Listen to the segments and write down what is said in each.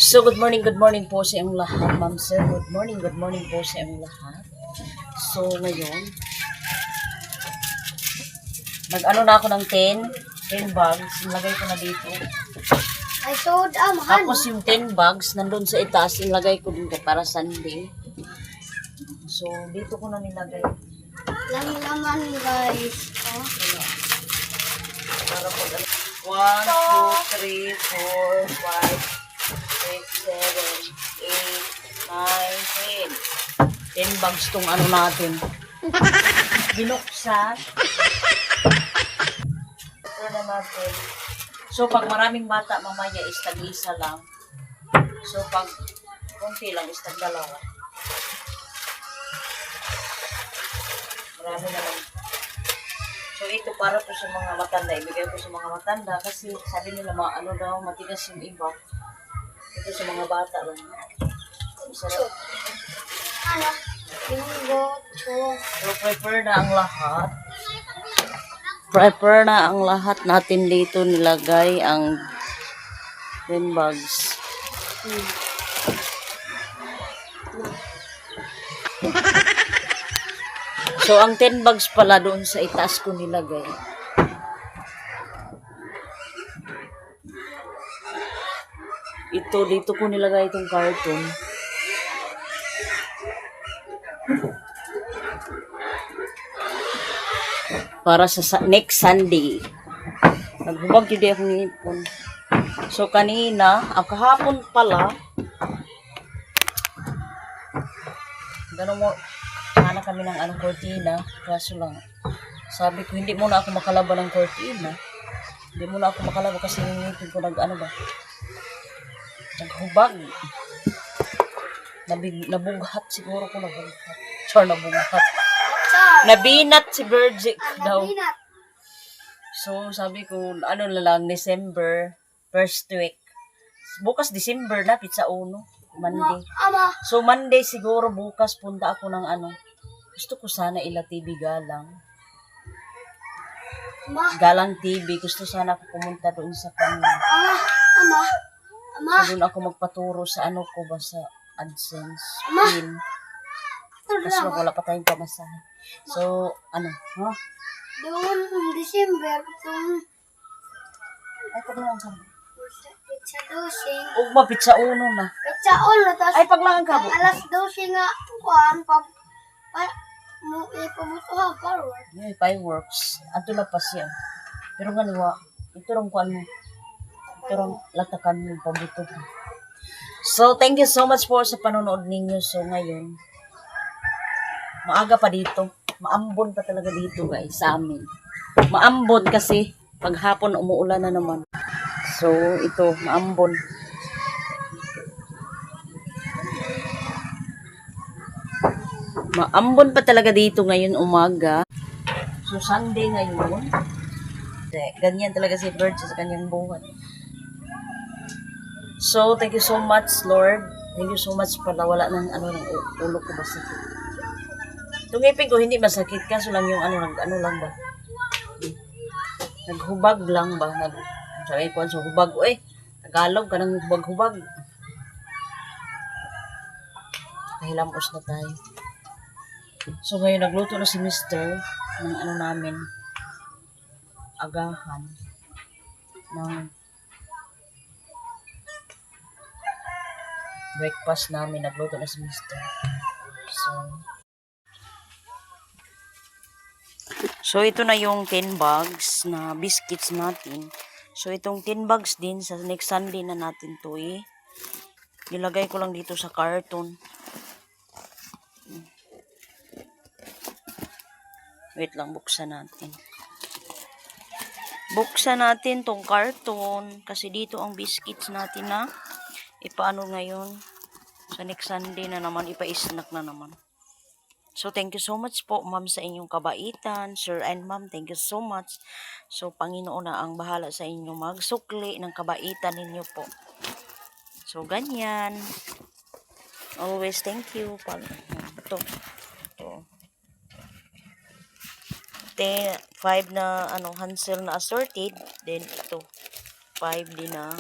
So, good morning po sa inyong lahat, ma'am sir. Good morning po sa inyong lahat. So, ngayon, nag-ano na ako ng 10 bags, nilagay ko na dito. I showed Tapos yung 10 bags, nandun sa itaas, nilagay ko dito para Sunday. So, dito ko na nilagay. lang naman guys. Oh. Para po, 1, 2, 3, 4, 5, 6, 7, 8, 9, 10. 10 bags tong ano natin. Binuksan. Ito na natin. So, pag maraming bata, mamaya is tag-isa lang. So, pag konti lang is tag-dalawa. Marami naman. So, ito para po sa mga matanda. Ibigay ko sa mga matanda kasi sabi nila ano daw, matigas yung iba. Ito sa mga bata lang. Sarap. Ano? Bingo. So, prepare na ang lahat. Prepare na ang lahat natin dito. Nilagay ang 10 bags. So, ang 10 bags pala doon sa itaas ko nilagay. Ito, dito ko nilagay itong carton. Para sa next Sunday. Naghubag yun akong ipon. So, kanina, kahapon pala, gano'n mo, sana kami ng cortina. Kaso lang, sabi ko, hindi muna ako makalaban ng cortina. Hindi muna ako makalaban kasi yung ipon ko naghubag. Nabughat siguro ko nabughat. Nabughat. Nabinat si Virgin daw. So, sabi ko, ano na lang, December, first week. Bukas December na, pizza uno, Monday. So, Monday siguro bukas punta ako ng gusto ko sana ila TV Galang. Galang TV, gusto sana ako pumunta doon sa kanila. So, doon ako magpaturo sa ko ba sa AdSense. Pin. Kasi wala pa tayong pamasahe. So, ha? Doon, December, Ay, paglangan ka. pizza dosing. Ugma, pizza uno na. Pizza ulo, tapos Ay, paglangan ka. alas 12 nga, kuhan, ipabutuhan, forward. Ay, fireworks. Ato na pa siya. Pero nga niwa, ito rong kuan mo. Ito rong latakan mo, pabuto. So, thank you so much po sa panonood ninyo. So, ngayon, maaga pa dito. Maambon pa talaga dito guys sa amin. Maambon kasi paghapon umuulan na naman. So ito maambon. Maambon pa talaga dito ngayon umaga. So Sunday ngayon. Ganyan talaga si Bird sa kanyang buhay. So thank you so much Lord. Thank you so much pala wala ng ng ulo ko basta. Itong ngipin ko hindi masakit kaso lang yung lang ba? Naghubag lang ba? Sabi ko sa hubag. Tagalog ka ng hubag-hubag. Kahilamos na tayo. So ngayon nagluto na si Mr. ng namin. Agahan. Ng breakfast namin. Nagluto na si Mr. So, ito na yung 10 bags na biscuits natin. So, itong 10 bags din sa next Sunday na natin to nilagay ko lang dito sa carton. Wait lang, buksan natin. Buksan natin tong carton kasi dito ang biscuits natin na ipaano ngayon sa next Sunday na naman, ipa-snack na naman. So, thank you so much po, ma'am, sa inyong kabaitan. Sir and ma'am, thank you so much. So, Panginoon na ang bahala sa inyo magsukli ng kabaitan ninyo po. So, ganyan. Always thank you. Ito. 5 na Hansel na assorted. Then, ito. 5 din na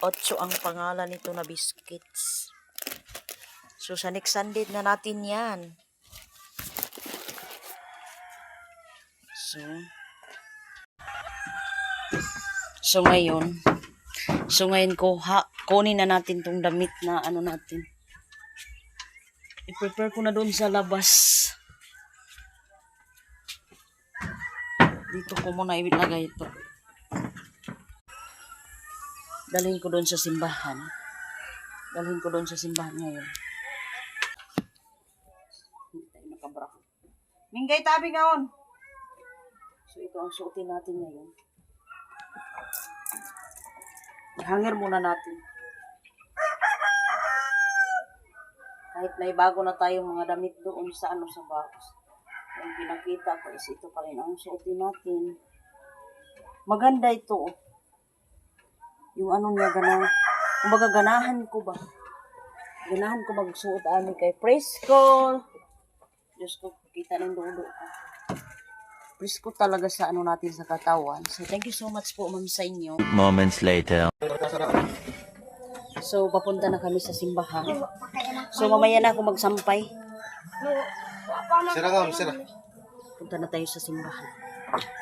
Otso ang pangalan nito na biscuits. So, sa next Sunday na natin yan. So ngayon kunin na natin tong damit na ano natin. I-prepare ko na doon sa labas. Dito ko muna ilagay ito. Dalhin ko doon sa simbahan. Ngayon. Minggay tabi ngaon. So ito ang suotin natin ngayon. Hanger muna natin. Kahit may bago na tayong mga damit doon sa sa box. Ang pinakita ko is ito pa rin ang suotin natin. Maganda ito. Yung niya kumbaga ganahan ko magsuot kay Presko. Diyos ko, kita ng dulo ko. Presko talaga sa natin sa katawan. So, thank you so much po, ma'am, sa inyo. Moments later. So, papunta na kami sa simbahan. So, mamaya na ako magsampay. Sira. Punta na tayo sa simbahan.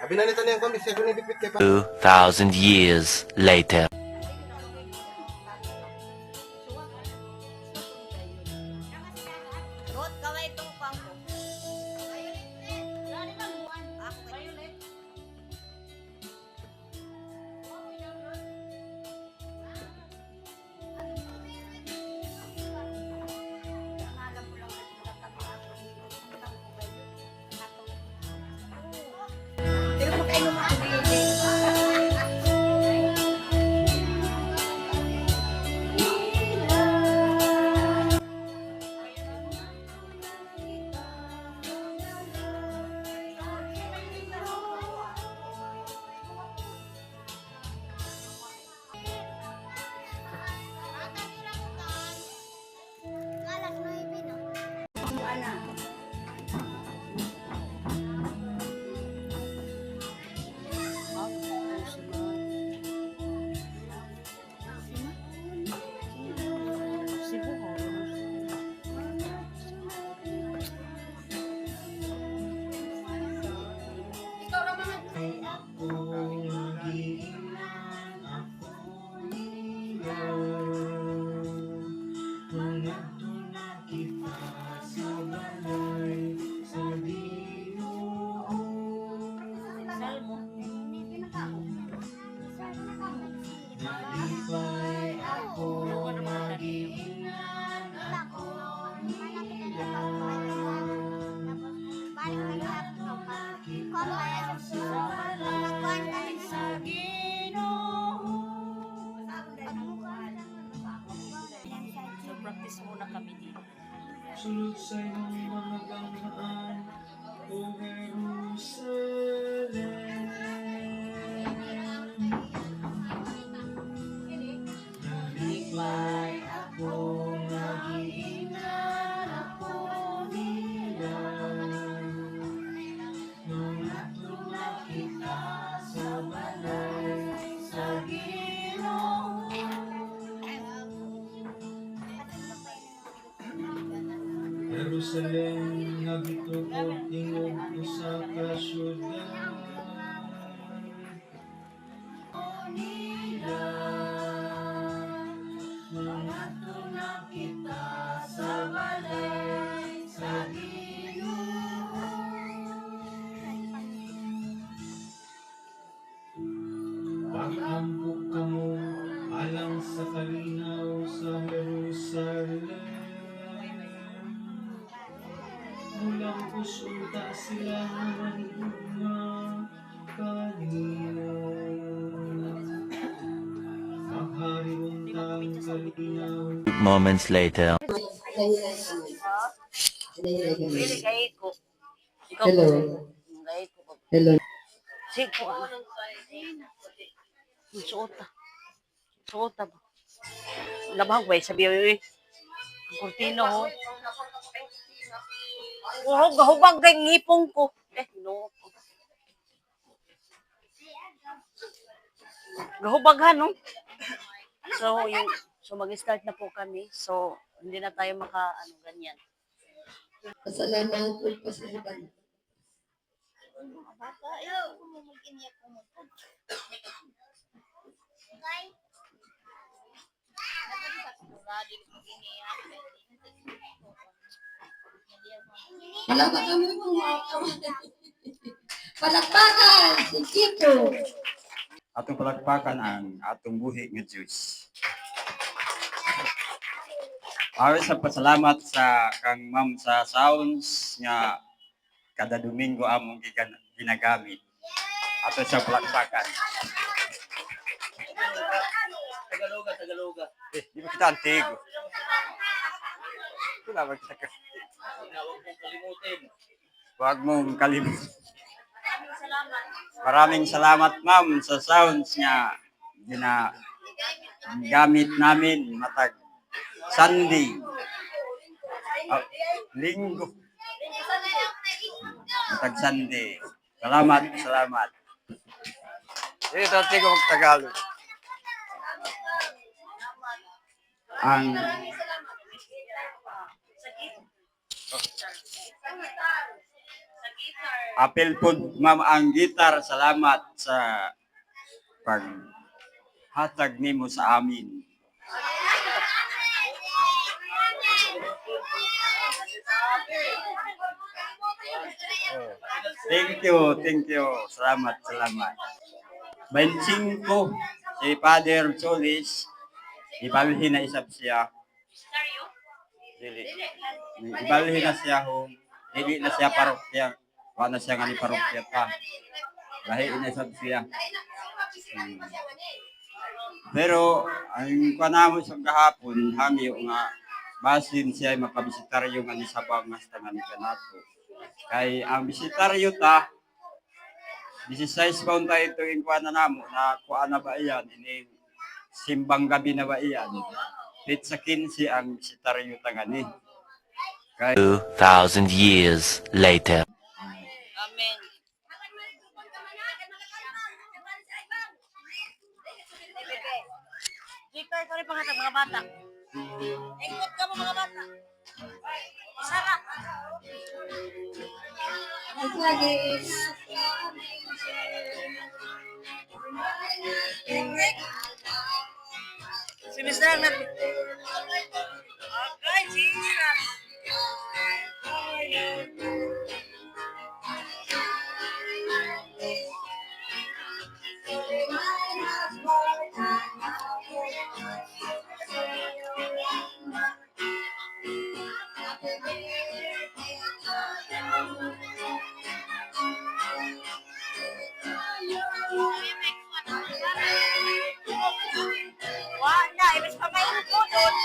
Abi na nito niya kami, siya ko nilipit kay pa. 2,000 years later. So, practice muna kami dito. Sulod sa iyong mga ganghaan, O Jerusalem. Nalipay ako, nag-iingan ako nila. Mga tulakita sa balay, sa Ginoo. Jerusalem, nabitukod tingog ko sa kasyudad. O nila, mga tunang kita sa balay, sa Ginoo. Pag-ambok kamo, alang sa kalinaw sa Jerusalem. Mulang pusunta sila manigugma kanino. Maghari untang kalinaw. Moments later. Hello. Hello. Sige po. Suota ba? Labang ba? Sabi yung kurtino ho. Hubag kay ngipong ko. No. Gahubaghan no? So mag-start na po kami. So hindi na tayo ganyan. Pasalamat po pasalamat. Salamat kami po mga kawan. Palakpakan si Chico. Atong palakpakan ang atong buhi nga Diyos. Awi sa pasalamat sa kang ma'am sa sounds nga kada Domingo among ginagamit. Ato sa palakpakan. Tagaloga. Di ba kita antig? Wala ba kita? Huwag mong kalimutin. Maraming salamat ma'am sa sounds nga ginagamit namin matag Sunday. Linggo. Matag Sunday. Salamat. Ito tigo mag-Tagalog. Ang apel po ma'am ang gitar. Salamat sa paghatag nimo sa amin. Thank you. Salamat. 25 si Father Solis, ibalhin na isab siya. Dili. Ibalhin na siya hong dili na siya parokya. Wala na siya nga ni parokya pa. Lahi na isab siya. Pero ang kanamo sa kahapon hangyo nga basin siya ay makabisitaryo nga ni sabang nga tangan kanato. Kay ang bisitaryo ta 16 pound tayo ito yung kuha na namo na kuha na ba iyan ini simbang gabi na ba iyan lit sa 15 ang bisitaryo tangani. Kay 2,000 years later. Amen. Victor, ikaw rin pangatag mga bata. Ikot ka mo mga bata. Sara. Si Mr. Nag... Okay, Jesus. Wala, ibig pa may po doon.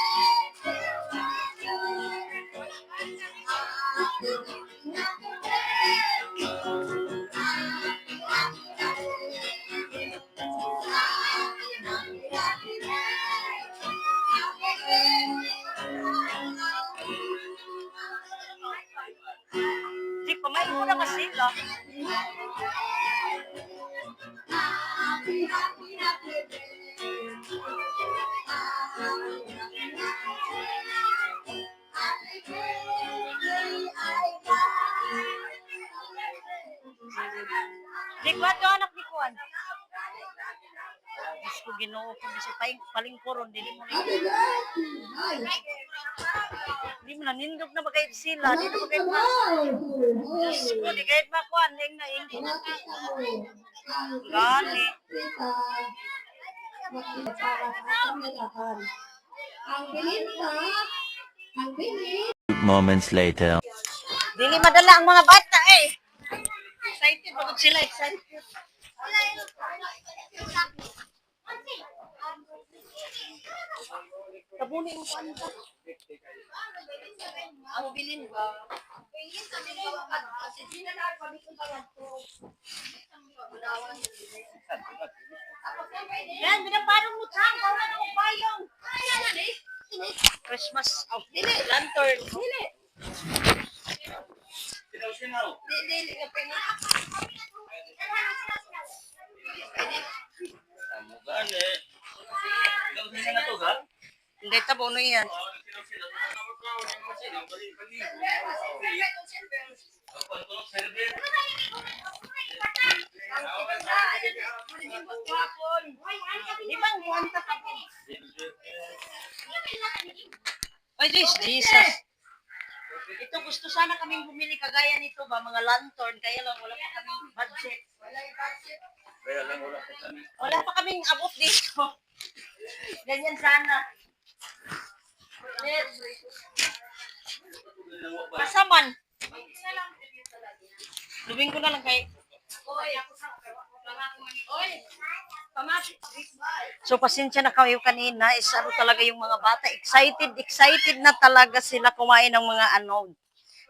Di pa may po na kasi ka. Di ko ato anak ni Kuan. Diyos ko ginoo ko bisa palingkuron dili mo na. Di mo na nindog na bagay sila, di na bagay pa. Diyos ko di kahit makuan ning na ing. Gani. Moments later. Dili madala ang mga bata eh. Excited pagod sila, excited. Kabuni mo ko ano ba? Ang bilin ba? Yan, binaparang mo tang, bawal na akong bayong. Christmas, lantern. Dili. Dili ka pwede. Dahil tabo no yan. Di ba ang buwan ka tabo? Ay, Jesus. Ito, gusto sana kaming bumili kagaya nito ba, mga lantern, kaya lang wala pa kaming budget. Wala pa kaming abot dito. Ganyan sana. Pasaman. Lubing ko na lang kay... So, pasensya na kayo kanina, is ano talaga yung mga bata, excited na talaga sila kumain ng mga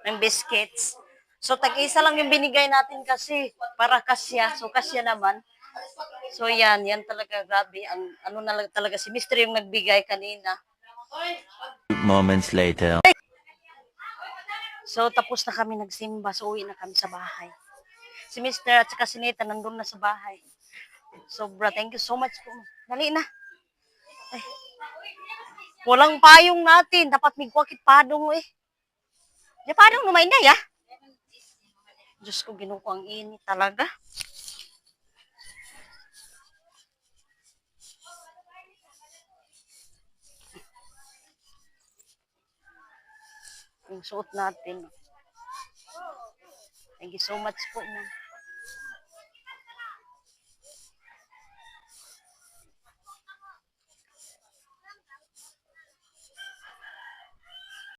ng biscuits. So, tag-isa lang yung binigay natin kasi, para kasya. So, kasya naman. So, yan talaga, grabe. Ano na lang talaga, si Mr. yung nagbigay kanina. Moments later. So, tapos na kami nagsimba. So, uwi na kami sa bahay. Si Mr. at saka si Nita nandun na sa bahay. Sobra, thank you so much po. Dali na. Ay. Walang payong natin. Dapat may kwakit padong eh. Di padong naman na ya. Diyos ko, Ginoo ko, ang init talaga. Yung suot natin. Thank you so much po, ma'am.